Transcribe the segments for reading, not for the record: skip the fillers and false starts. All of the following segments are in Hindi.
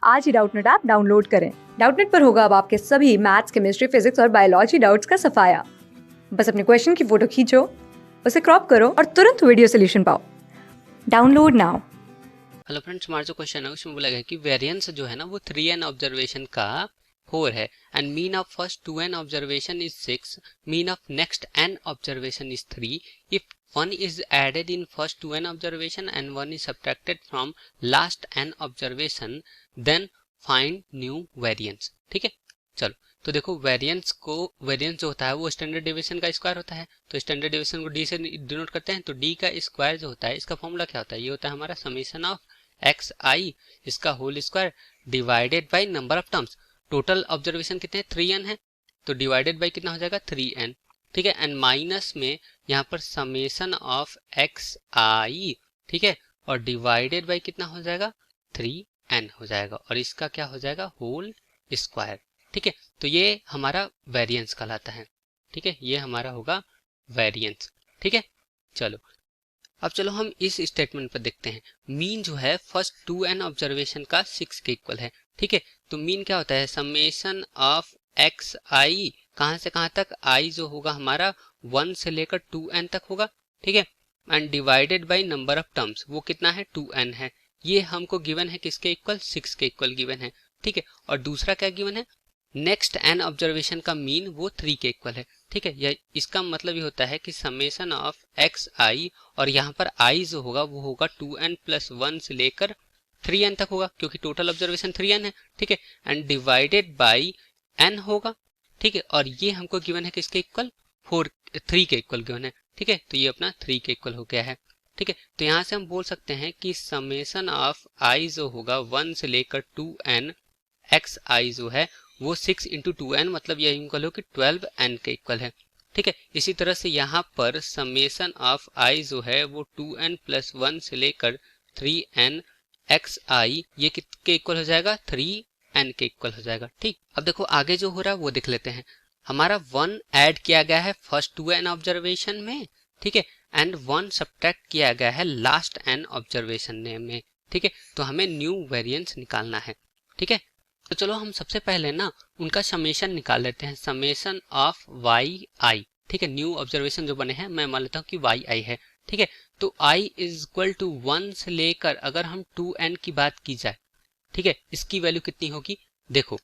आज ही डाउटनेट ऐप डाउनलोड करें। डाउटनेट पर होगा अब आपके सभी मैथ्स, केमिस्ट्री, फिजिक्स और बायोलॉजी डाउट्स का सफाया। बस अपने क्वेश्चन की फोटो खींचो, उसे क्रॉप करो और तुरंत वीडियो सोल्यूशन पाओ। Download now. हेलो फ्रेंड्स, हमारा जो क्वेश्चन है उसमें बोला गया कि वेरिएंस जो है ना वो 3n ऑब्जर्वेशन का 4 है and mean of first 2n observation is 6, mean of next n observation is 3। If 1 is added in first 2n observation and 1 is subtracted from last n observation, then find new variance। ठीक है, चलो तो देखो वेरिएंस जो होता है वो स्टैंडर्ड डेविएशन का स्क्वायर होता है, तो स्टैंडर्ड डेविएशन को डी से डिनोट करते हैं। तो डी का स्क्वायर जो होता है इसका फॉर्मूला क्या होता है, ये होता है हमारा समेशन ऑफ एक्स आई इसका whole square divided by number of terms. Total observation कितने 3n है, तो डिवाइडेड बाय कितना हो जाएगा 3n। ठीक है, एंड माइनस में यहाँ पर समेशन ऑफ एक्स आई, ठीक है, और डिवाइडेड बाय कितना हो जाएगा 3n हो जाएगा, और इसका क्या हो जाएगा होल स्क्वायर। ठीक है, तो ये हमारा वेरिएंस कहलाता है। ठीक है, ये हमारा होगा वेरिएंस। ठीक है, चलो अब चलो हम इस स्टेटमेंट पर देखते हैं। मीन जो है फर्स्ट 2n ऑब्जर्वेशन का 6 के इक्वल है। ठीक है, तो मीन क्या होता है समेशन ऑफ एक्स आई, कहां से कहां तक, आई जो होगा हमारा 1 से लेकर 2n तक होगा। ठीक है, and divided by number of terms, वो कितना है 2n है। ये हमको गिवन है किसके इक्वल, 6 के इक्वल गिवन है। ठीक है, और दूसरा क्या गिवन है, नेक्स्ट n ऑब्जर्वेशन का मीन वो 3 के इक्वल है। ठीक है, यह इसका मतलब ये होता है कि समेशन ऑफ एक्स आई, और यहाँ पर आई जो होगा वो होगा 2n + 1 से लेकर 3n तक होगा, क्योंकि टोटल ऑब्जर्वेशन 3n है। ठीक है, एंड डिवाइडेड बाई n होगा। ठीक है, और ये हमको गिवन है किसके इक्वल, 3 के इक्वल गिवन है। ठीक है, तो ये अपना 3 के इक्वल हो गया है। ठीक है, तो यहाँ से हम बोल सकते हैं कि समेशन ऑफ आई जो होगा 1 से लेकर 2n एक्स आई जो है वो 6 × 2n, मतलब यह इक्वल हो कि 12n के इक्वल है। ठीक है, इसी तरह से यहाँ पर समेशन ऑफ आई जो है वो 2n + 1 से लेकर 3n एक्स आई, ये किसके इक्वल हो जाएगा 3n के इक्वल हो जाएगा। ठीक, अब देखो आगे जो हो रहा है वो देख लेते हैं। हमारा 1 ऐड किया गया है फर्स्ट 2n ऑब्जर्वेशन में, ठीक है, एंड 1 सब्ट्रैक्ट किया गया है लास्ट n ऑब्जर्वेशन में। ठीक है, तो हमें न्यू वेरिएंस निकालना है। ठीक है, तो चलो हम सबसे पहले ना उनका समेशन निकाल लेते हैं, समेशन ऑफ वाई आई। ठीक है, न्यू ऑब्जर्वेशन जो बने हैं मैं मान लेता हूँ कि वाई आई है। ठीक है, तो आई इज इक्वल टू 1 से लेकर अगर हम 2n की बात की जाए, ठीक है, इसकी वैल्यू कितनी होगी, देखो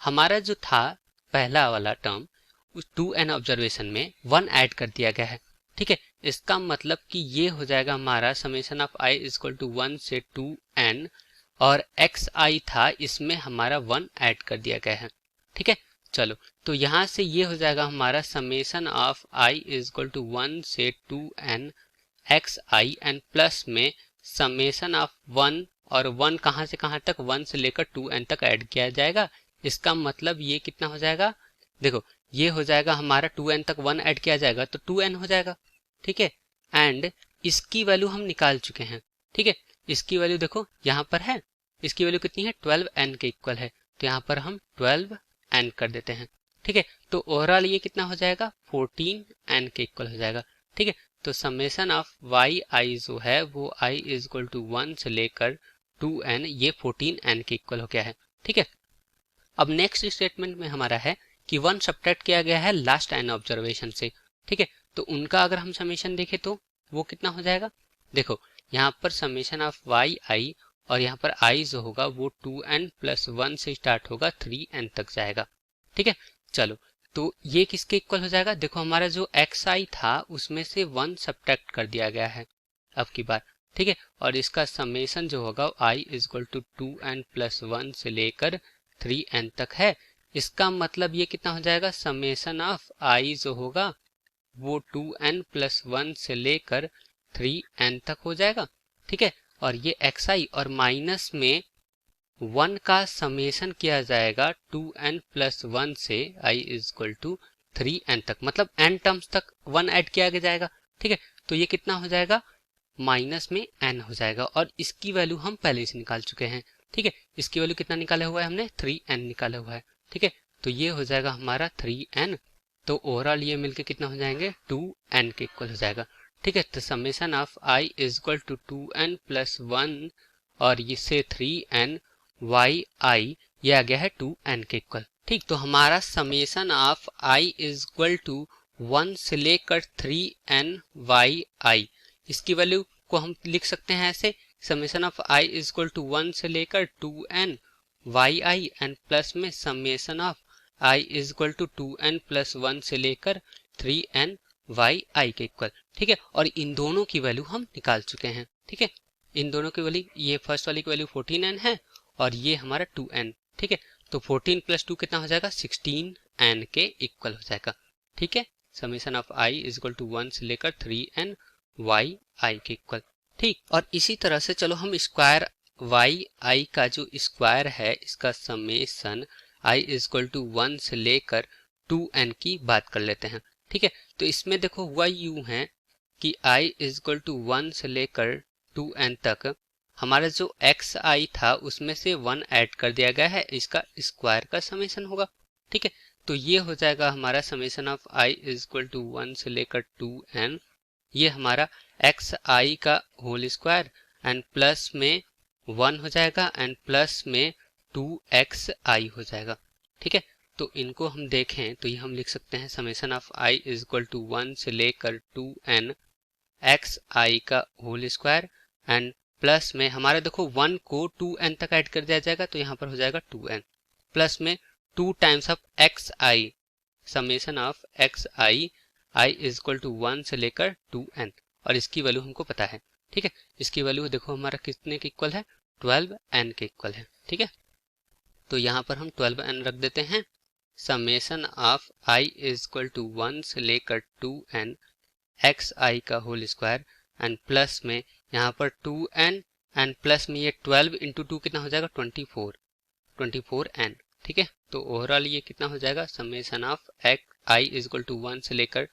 हमारा जो था पहला वाला टर्म उस 2n ऑब्जर्वेशन में 1 ऐड कर दिया गया है। ठीक है, इसका मतलब कि ये हो जाएगा हमारा summation of i is equal to 1 से 2n, और एक्स आई था इसमें हमारा 1 ऐड कर दिया गया है। ठीक है, चलो तो यहाँ से ये हो जाएगा हमारा summation of i is equal to 1 से 2n x i, and plus में समेशन ऑफ 1, और 1 कहाँ से कहाँ तक, 1 से लेकर 2n तक ऐड किया जाएगा। इसका मतलब ये कितना हो जाएगा, देखो ये हो जाएगा हमारा 2n तक 1 ऐड किया जाएगा तो 2n हो जाएगा। ठीक है, एंड इसकी वैल्यू हम निकाल चुके हैं। ठीक है, इसकी वैल्यू देखो यहाँ पर है, इसकी वैल्यू कितनी है 12n के इक्वल है, तो यहाँ पर हम 12n कर देते हैं। ठीक है, तो ओवरऑल ये कितना हो जाएगा 14n के इक्वल हो जाएगा। ठीक है, तो समेशन ऑफ वाई आई जो है वो आई इज इक्वल टू 1 से लेकर 2n, ये 14n के इक्वल हो गया है। ठीक है, अब नेक्स्ट स्टेटमेंट में हमारा है कि 1 सब्ट्रैक्ट किया गया है लास्ट n ऑब्जर्वेशन से। ठीक है, तो उनका अगर हम समेशन देखें तो वो कितना हो जाएगा, देखो यहाँ पर समेशन ऑफ वाई आई, और यहाँ पर आई जो होगा वो 2n + 1 से स्टार्ट होगा 3n तक जाएगा। ठीक है, चलो तो ये किसके इक्वल हो जाएगा, देखो हमारा जो एक्स आई था उसमें से 1 सब्ट्रैक्ट कर दिया गया है अब की बार। ठीक है, और इसका समेशन जो होगा आई इज इक्वल टू 2n + 1 से लेकर 3n तक है। इसका मतलब ये कितना हो जाएगा, समेशन ऑफ आई जो होगा वो 2n + 1 से लेकर 3n तक हो जाएगा। ठीक है, और ये xi और माइनस में 1 का समेशन किया जाएगा 2n + 1 से i is equal to 3n तक, मतलब n टर्म्स तक 1 ऐड किया जाएगा। ठीक है, तो ये कितना हो जाएगा माइनस में n हो जाएगा, और इसकी वैल्यू हम पहले से निकाल चुके हैं। ठीक है, इसकी वैल्यू कितना निकाला हुआ है हमने 3n निकाला हुआ है। ठीक है, तो ये हो जाएगा हमारा 3n, तो ओवरऑल ये मिलके कितना हो जाएंगे 2n के इक्वल हो जाएगा। ठीक है, तो summation of i is equal to 2n + 1 और इससे 3n वाई आई ये आ गया है 2n के इक्वल। ठीक, तो हमारा summation of i is equal to 1 से लेकर 3n वाई आई, इसकी वैल्यू को हम लिख सकते हैं ऐसे, summation of i is equal to 1 से लेकर 2n Y I and plus में summation of i is equal to 2n plus 1 से लेकर 3n वाई आई के इक्वल। ठीक है, और इन दोनों की वैल्यू हम निकाल चुके हैं। ठीक है, इन दोनों की वैल्यू, ये फर्स्ट वाली की वैल्यू 14n है और ये हमारा 2n। ठीक है, तो 14 प्लस 2 कितना हो जाएगा, 16n के इक्वल हो जाएगा। ठीक है, summation of i is equal to 1 से लेकर 3n वाई आई के इक्वल। ठीक, और इसी तरह से चलो हम स्क्वायर वाई आई का जो स्क्वायर है इसका summation i is equal to 1 से लेकर 2n की बात कर लेते हैं। ठीक है, तो इसमें देखो हुआ यूं है कि i इज इक्वल टू 1 से लेकर 2n तक हमारा जो xi था उसमें से 1 ऐड कर दिया गया है, इसका स्क्वायर का समेशन होगा। ठीक है, तो ये हो जाएगा हमारा summation of i is equal to 1 से लेकर 2n, ये हमारा xi का होल स्क्वायर एंड प्लस में 1 हो जाएगा एंड प्लस में 2xi हो जाएगा। ठीक है, तो इनको हम देखें तो ये हम लिख सकते हैं summation of i is equal to 1 से लेकर 2n xi का होल स्क्वायर एंड प्लस में हमारा देखो 1 को 2n तक ऐड कर दिया जाएगा तो यहाँ पर हो जाएगा 2n प्लस में 2 times of xi, summation of xi i is equal to 1 से लेकर 2n, और इसकी वैल्यू हमको पता है। ठीक है, इसकी वैल्यू देखो हमारा कितने के इक्वल है, 12n के इक्वल है। ठीक है, तो यहाँ पर हम 12n रख देते हैं। Summation of i is equal to 1 से लेकर 2n xi का होल स्क्वायर एंड प्लस में यहाँ पर 2n एंड प्लस में ये 12 इंटू 2 कितना हो जाएगा, 24n। ठीक है, तो ओवरऑल ये कितना हो जाएगा, summation of i is equal to 1 से लेकर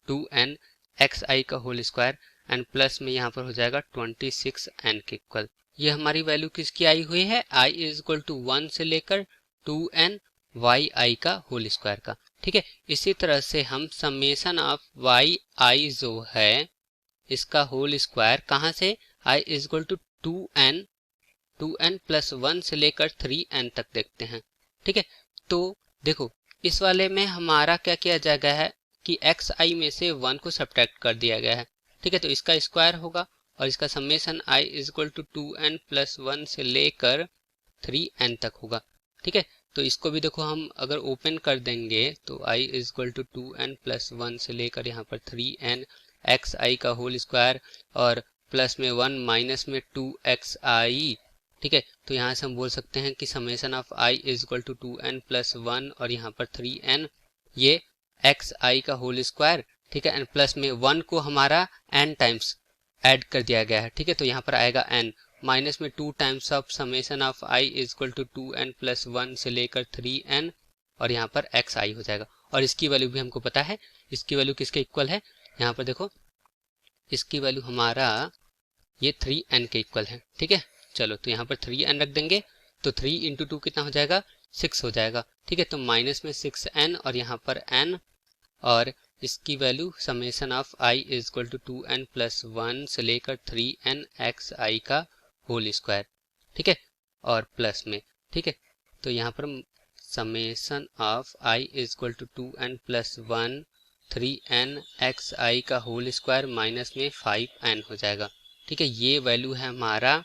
2n xi का होल स्क्वायर एंड प्लस में यहाँ पर हो जाएगा 26n के इक्वल। ये हमारी वैल्यू किसकी आई हुई है, i इज इक्वल टू 1 से लेकर 2n वाई आई का होल स्क्वायर का। ठीक है, इसी तरह से हम समेशन ऑफ वाई आई जो है इसका होल स्क्वायर कहाँ से, i is equal to 2n plus 1 से लेकर 3n तक देखते हैं। ठीक है, तो देखो इस वाले में हमारा क्या किया जाएगा है कि xi में से 1 को सब्ट्रैक्ट कर दिया गया है। ठीक है, तो इसका स्क्वायर होगा और इसका summation i is equal to 2n plus 1 से लेकर 3n तक होगा। ठीक है, तो इसको भी देखो हम अगर ओपन कर देंगे तो i is equal to 2n plus 1 से लेकर यहाँ पर 3n xi का होल स्क्वायर और प्लस में 1 माइनस में 2xi। ठीक है, तो यहाँ से हम बोल सकते हैं कि summation of i is equal to 2n plus 1 और यहाँ पर 3n ये xi का होल स्क्वायर। ठीक है, एंड प्लस में 1 को हमारा n टाइम्स ऐड कर दिया गया है। ठीक है, तो यहाँ पर आएगा n माइनस में 2 times of summation of i is equal to 2n plus 1 से लेकर 3n और यहाँ पर xi हो जाएगा, और इसकी वैल्यू भी हमको पता है, इसकी वैल्यू किसके इक्वल है, यहाँ पर देखो इसकी वैल्यू हमारा ये 3n के इक्वल है। ठीक है, चलो तो यहाँ पर 3n रख देंगे तो 3 इंटू 2 कितना हो जाएगा, 6 हो जाएगा। ठीक है, तो माइनस में 6n और यहाँ पर n और इसकी value summation of i is equal to 2n plus 1 से लेकर 3n xi का होल स्क्वायर। ठीक है, और प्लस में, ठीक है, तो यहाँ पर summation of i is equal to 2n plus 1 3n xi का होल स्क्वायर माइनस में 5n हो जाएगा। ठीक है, ये वैल्यू है हमारा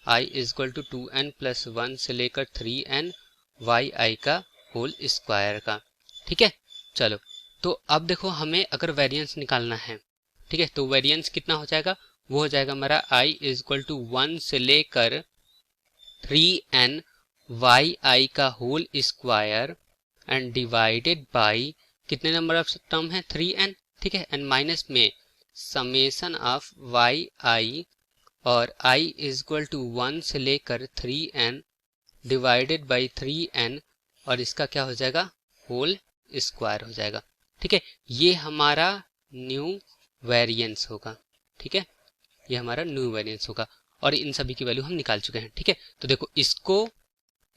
i is equal to 2n plus 1 से लेकर 3n yi का होल स्क्वायर का। ठीक है, चलो तो अब देखो हमें अगर वेरिएंस निकालना है, ठीक है, तो वेरिएंस कितना हो जाएगा, वो हो जाएगा हमारा i इज इक्वल टू 1 से लेकर 3n yi का whole square and divided by कितने नंबर ऑफ टर्म है, 3n। ठीक है, एंड माइनस में समेशन ऑफ yi और i इज इक्वल टू 1 से लेकर 3n डिवाइडेड बाई 3n और इसका क्या हो जाएगा, होल स्क्वायर हो जाएगा। ठीक है, ये हमारा न्यू वेरिएंस होगा। ठीक है, ये हमारा न्यू वेरिएंस होगा और इन सभी की वैल्यू हम निकाल चुके हैं। ठीक है, तो देखो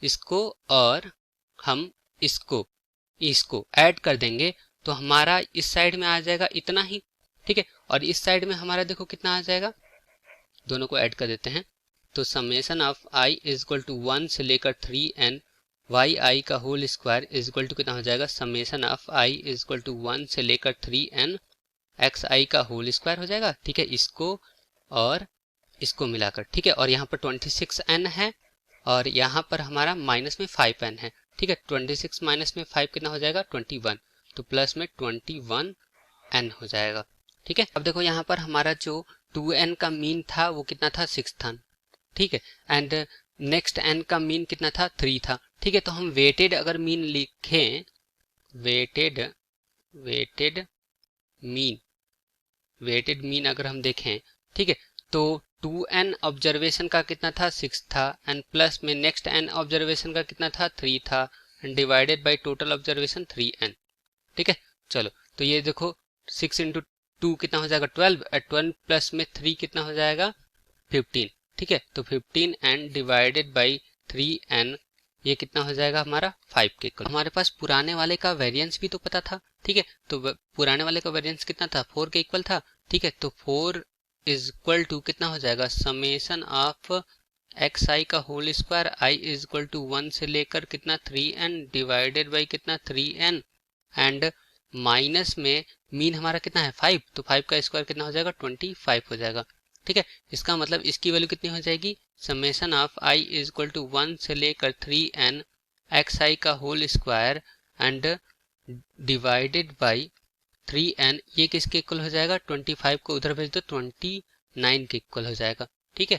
इसको और हम इसको ऐड कर देंगे तो हमारा इस साइड में आ जाएगा इतना ही। ठीक है, और इस साइड में हमारा देखो कितना आ जाएगा, दोनों को ऐड कर देते हैं तो summation of i is equal to 1 से लेकर 3n वाई आई का whole square is equal to कितना हो जाएगा, summation of i is equal to 1 से लेकर 3n एक्स आई का होल स्क्वायर हो जाएगा। ठीक है, इसको और इसको मिलाकर। ठीक है, और यहाँ पर 26n है और यहाँ पर हमारा माइनस में 5n है। ठीक है, 26 माइनस में 5 कितना हो जाएगा, 21, तो प्लस में 21n हो जाएगा। ठीक है, अब देखो यहाँ पर हमारा जो 2n का मीन था वो कितना था, 6 था। ठीक है, एंड नेक्स्ट n का मीन कितना था, 3 था। ठीक है, तो हम वेटेड अगर मीन लिखें, वेटेड मीन अगर हम देखें, ठीक है, तो 2n ऑब्जर्वेशन का कितना था, 6 था, एंड प्लस में नेक्स्ट n ऑब्जर्वेशन का कितना था, 3 था, and divided by total observation 3n। ठीक है, चलो तो ये देखो 6 इंटू 2 कितना हो जाएगा, 12, 12 प्लस में 3 कितना हो जाएगा, 15। ठीक है, तो 15n डिवाइडेड बाई 3n ये कितना हो जाएगा हमारा 5 के इक्वल। हमारे पास पुराने वाले का वेरिएंस भी तो पता था। ठीक है, तो पुराने वाले का वेरिएंस कितना था, 4 के इक्वल था। ठीक है, तो 4 इज इक्वल टू कितना हो जाएगा, समेशन ऑफ एक्स आई का whole square i is equal to 1 से लेकर कितना 3n डिवाइडेड बाई कितना 3n एंड माइनस में मीन हमारा कितना है 5, तो 5 का स्क्वायर कितना हो जाएगा, 25 हो जाएगा। ठीक है, इसका मतलब इसकी वैल्यू कितनी हो जाएगी, summation of i is equal to 1 से लेकर 3n एक्स आई का whole square and divided by 3n, ये किसके इक्वल हो जाएगा, 25 को उधर भेज दो, 29 के इक्वल हो जाएगा। ठीक है,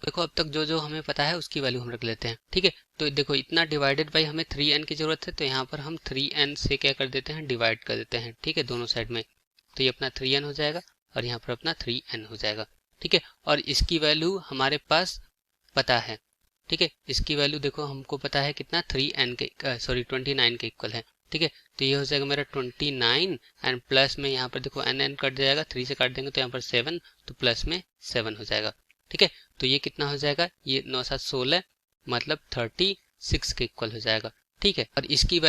देखो अब तक जो जो हमें पता है उसकी वैल्यू हम रख लेते हैं। ठीक है, तो देखो इतना डिवाइडेड बाई हमें 3n की जरूरत है, तो यहाँ पर हम 3n से क्या कर देते हैं, डिवाइड कर देते हैं। ठीक है, दोनों साइड में, तो ये अपना 3n हो जाएगा और यहाँ पर अपना 3n हो जाएगा। ठीक है, और इसकी वैल्यू हमारे पास पता है। ठीक है, इसकी वैल्यू देखो हमको पता है कितना 3n के सॉरी 29 के इक्वल है। ठीक है, तो ये हो जाएगा मेरा 29 एंड प्लस में यहाँ पर देखो n कट जाएगा, 3 से काट देंगे तो यहाँ पर 7, तो प्लस में 7 हो जाएगा। ठीक है, तो ये कितना हो जाएगा, ये 9 7 16 मतलब 36 के इक्वल हो जाएगा। ठीक है, और इसकी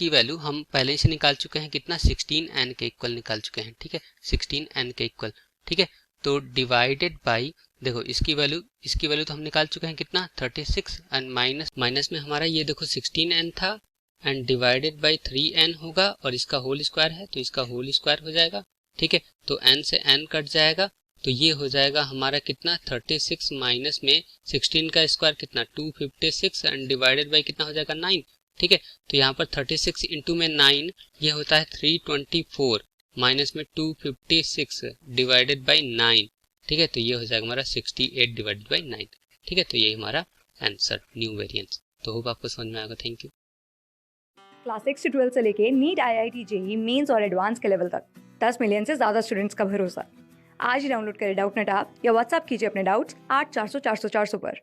वैल्यू हम पहले से निकाल चुके हैं, कितना 16n के इक्वल निकाल चुके हैं। ठीक है, 16n के इक्वल। ठीक है, तो डिवाइडेड बाई देखो इसकी वैल्यू तो हम निकाल चुके हैं कितना 36 एंड माइनस में हमारा ये देखो 16n था एंड डिवाइडेड बाई 3n होगा और इसका होल स्क्वायर है तो इसका होल स्क्वायर हो जाएगा। ठीक है, तो n से n कट जाएगा तो ये हो जाएगा हमारा कितना 36 माइनस में 16 का स्क्वायर कितना 256 एंड डिवाइडेड बाई कितना हो जाएगा 9। ठीक है, तो यहाँ पर 36 इंटू में 9 ये होता है 324 माइनस में 256 डिवाइडेड बाई 9। ठीक है, तो ये हो जाएगा हमारा 68 डिवाइडेड बाई 9। ठीक है, तो ये हमारा आंसर न्यू वेरिएंस। तो होप आपको समझ में आएगा। Thank you. क्लास 6 से 12 से लेके नीट, IIT, जेई मेंस और एडवांस के लेवल तक 10 मिलियन से ज़्यादा स्टूडेंट्स का भरोसा। आज ही डाउनलोड करें डाउटनेट ऐप या व्हाट्सएप कीजिए अपने डाउट्स 8400 400 400 पर।